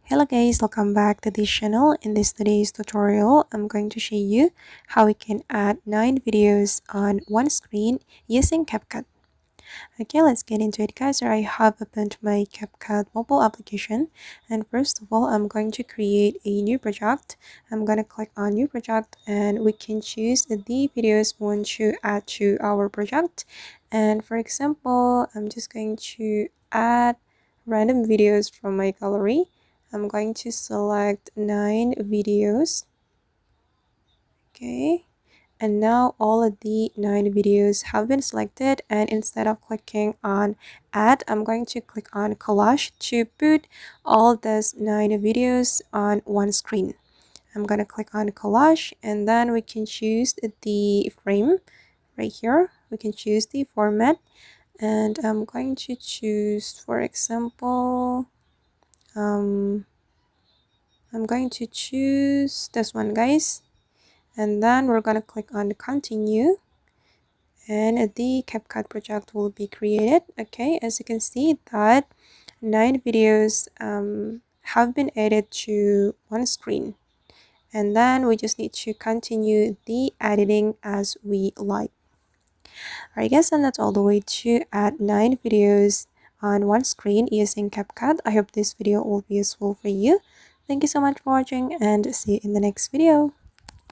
Hello guys, welcome back to this channel. In today's tutorial, I'm going to show you how we can add 9 videos on one screen using CapCut. Okay, let's get into it guys. I have opened my CapCut mobile application, and first of all, I'm going to create a new project. I'm going to click on new project, and we can choose the videos we want to add to our project. And for example, I'm just going to add random videos from my gallery. I'm going to select 9 videos. Okay, and now all of the 9 videos have been selected, and instead of clicking on add, I'm going to click on collage to put all those 9 videos on one screen. I'm going to click on collage, and then we can choose the frame right here. We can choose the format, and I'm going to choose, for example, I'm going to choose this one guys, and then we're going to click on continue, and the CapCut project will be created. Okay, as you can see that 9 videos have been added to one screen, and then we just need to continue the editing as we like. Alright guys, and that's all the way to add 9 videos on one screen using CapCut. I hope this video will be useful for you. Thank you so much for watching, and see you in the next video.